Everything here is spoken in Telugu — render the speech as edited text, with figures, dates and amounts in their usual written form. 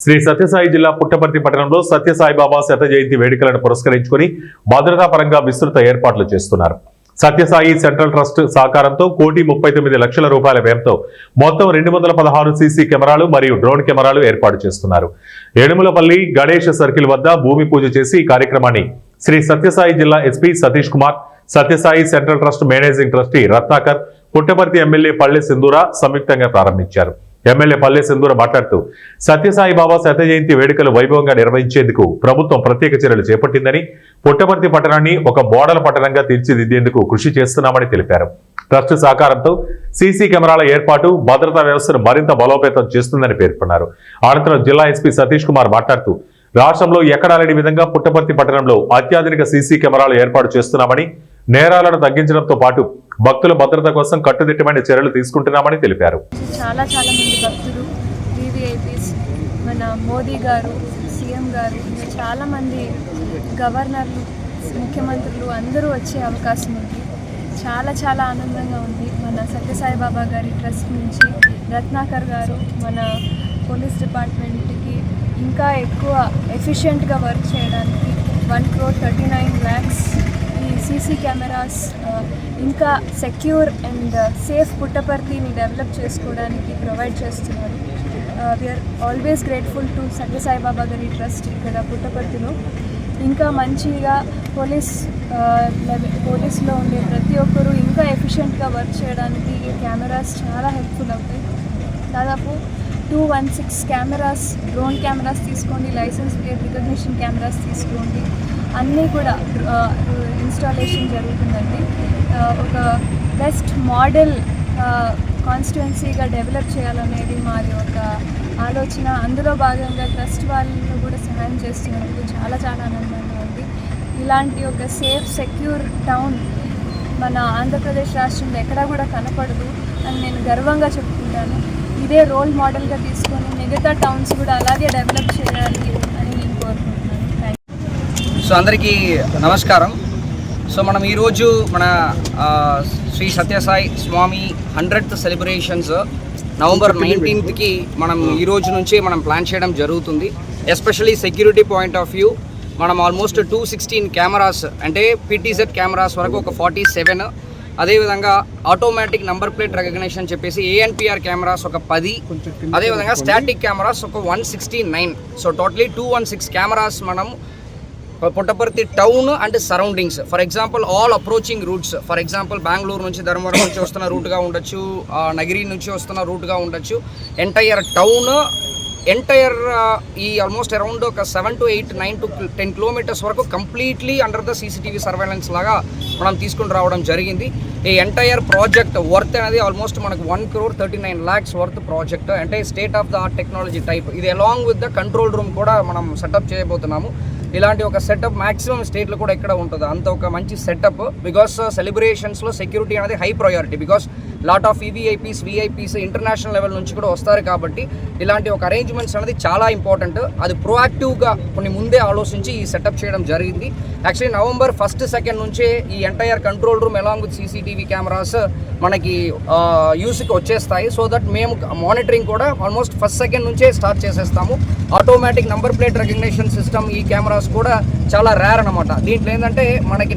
శ్రీ సత్యసాయి జిల్లా పుట్టపర్తి పట్టణంలో సత్యసాయిబాబా శత జయంతి వేడుకలను పురస్కరించుకుని భద్రతా పరంగా విస్తృత ఏర్పాట్లు చేస్తున్నారు. సత్యసాయి సెంట్రల్ ట్రస్ట్ సహకారంతో ₹1,39,00,000 వ్యయంతో మొత్తం 216 సీసీ కెమెరాలు మరియు డ్రోన్ కెమెరాలు ఏర్పాటు చేస్తున్నారు. ఏడుములపల్లి గణేష్ సర్కిల్ వద్ద భూమి పూజ చేసి ఈ కార్యక్రమాన్ని శ్రీ సత్యసాయి జిల్లా SP Satish Kumar, Satyasai central trust managing trustee Ratnakar, Puttaparthi MLA Palle Sindhura సంయుక్తంగా ప్రారంభించారు. ఎమ్మెల్యే పల్లె సింధూర మాట్లాడుతూ సత్యసాయి బాబా శత జయంతి వేడుకలు వైభవంగా నిర్వహించేందుకు ప్రభుత్వం ప్రత్యేక చర్యలు చేపట్టిందని, పుట్టపర్తి పట్టణాన్ని ఒక మోడల్ పట్టణంగా తీర్చిదిద్దేందుకు కృషి చేస్తున్నామని తెలిపారు. ట్రస్ట్ సహకారంతో సీసీ కెమెరాల ఏర్పాటు భద్రతా వ్యవస్థను మరింత బలోపేతం చేస్తుందని పేర్కొన్నారు. అనంతరం జిల్లా ఎస్పీ సతీష్ కుమార్ మాట్లాడుతూ రాష్ట్రంలో ఎక్కడా లేని విధంగా పుట్టపర్తి పట్టణంలో అత్యాధునిక సీసీ కెమెరాలు ఏర్పాటు చేస్తున్నామని, నేరాలను తగ్గించడంతో పాటు భక్తుల భద్రత కోసం కట్టుదిట్టమైన చర్యలు తీసుకుంటున్నామని తెలిపారు. చాలా మంది భక్తులు, వివిఐపీస్, మన మోదీ గారు, సీఎం గారు, చాలా మంది గవర్నర్లు, ముఖ్యమంత్రులు అందరూ వచ్చే అవకాశం ఉంది. చాలా ఆనందంగా ఉంది. మన సత్యసాయి బాబా గారి ట్రస్ట్ నుంచి రత్నాకర్ గారు మన పోలీస్ డిపార్ట్మెంట్కి ఇంకా ఎక్కువ ఎఫిషియెంట్గా వర్క్ చేయడానికి 1,39,00,000 ఈ సీసీ కెమెరాస్ ఇంకా సెక్యూర్ అండ్ సేఫ్ పుట్టపర్తిని డెవలప్ చేసుకోవడానికి ప్రొవైడ్ చేస్తున్నారు. We're always grateful to Sathya Sai గారి ట్రస్ట్ ఇక్కడ పుట్టపర్తిలో. ఇంకా మంచిగా పోలీస్లో ఉండే ప్రతి ఒక్కరూ ఇంకా ఎఫిషియెంట్గా వర్క్ చేయడానికి ఈ కెమెరాస్ చాలా హెల్ప్ఫుల్ అవుతాయి. దాదాపు 216 కెమెరాస్, డ్రోన్ కెమెరాస్ తీసుకోండి, లైసెన్స్ ప్లేట్ రికగ్నిషన్ కెమెరాస్ తీసుకోండి, అన్నీ కూడా ఇన్స్టాలేషన్ జరుగుతుందండి. ఒక బెస్ట్ మోడల్ కాన్స్టిట్యుయెన్సీగా డెవలప్ చేయాలనేది మాది ఒక ఆలోచన. అందులో భాగంగా ట్రస్ట్ వాళ్ళను కూడా సహాయం చేస్తున్నందుకు చాలా ఆనందంగా ఉంది. ఇలాంటి ఒక సేఫ్ సెక్యూర్ టౌన్ మన ఆంధ్రప్రదేశ్ రాష్ట్రంలో ఎక్కడా కూడా కనపడదు అని నేను గర్వంగా చెప్పుకుంటాను. ఇదే రోల్ మోడల్గా తీసుకొని మిగతా టౌన్స్ కూడా అలాగే డెవలప్ చేయాలి అని నేను కోరుకుంటున్నాను. సో అందరికీ నమస్కారం. సో మనం ఈరోజు మన శ్రీ సత్యసాయి స్వామి 100th సెలబ్రేషన్స్ నవంబర్ 19th మనం ఈరోజు నుంచి మనం ప్లాన్ చేయడం జరుగుతుంది. Especially security point of view మనం ఆల్మోస్ట్ 216 కెమెరాస్, అంటే పీటీజెడ్ కెమెరాస్ వరకు ఒక 47, అదేవిధంగా ఆటోమేటిక్ నంబర్ ప్లేట్ రికగ్నిషన్ చెప్పేసి ఏఎన్పిఆర్ కెమెరాస్ ఒక 10, అదేవిధంగా స్టాటిక్ కెమెరాస్ ఒక 169. సో టోటలీ 216 కెమెరాస్ మనం Puttaparthi town and surroundings, for example all approaching roots, for example Bengaluru నుంచి ధర్మవరం నుంచి వస్తున్న రూట్గా ఉండొచ్చు, నగిరి నుంచి వస్తున్న రూట్గా ఉండొచ్చు, ఎంటైర్ టౌన్, ఈ ఆల్మోస్ట్ అరౌండ్ ఒక 7 to 8, 9 to 10 కిలోమీటర్స్ వరకు completely under the CCTV surveillance లాగా మనం తీసుకుని రావడం జరిగింది. ఈ ఎంటైర్ ప్రాజెక్ట్ వర్త్ అనేది ఆల్మోస్ట్ మనకు 1,39,00,000 వర్త్ ప్రాజెక్ట్, అంటే state of the art technology type. ఇది along with the control room కూడా మనం సెటప్ చేయబోతున్నాము. ఇలాంటి ఒక సెటప్ మ్యాక్సిమం స్టేట్లో కూడా ఎక్కడ ఉంటుంది అంత ఒక మంచి సెటప్. బికాస్ సెలబ్రేషన్స్లో సెక్యూరిటీ అనేది high priority. Because lot of VIPs international level నుంచి కూడా వస్తారు కాబట్టి ఇలాంటి ఒక అరేంజ్మెంట్స్ అనేది చాలా ఇంపార్టెంట్. అది ప్రోయాక్టివ్గా కొన్ని ముందే ఆలోచించి ఈ సెటప్ చేయడం జరిగింది. యాక్చువల్లీ నవంబర్ 1st, 2nd నుంచే ఈ entire control room along with CCTV cameras మనకి యూస్కి వచ్చేస్తాయి. సో దట్ మేము మానిటరింగ్ కూడా ఆల్మోస్ట్ 1st, 2nd నుంచే స్టార్ట్ చేసేస్తాము. Automatic number plate recognition system ఈ కెమెరాస్ కూడా చాలా రేర్ అనమాట. దీంట్లో ఏంటంటే మనకి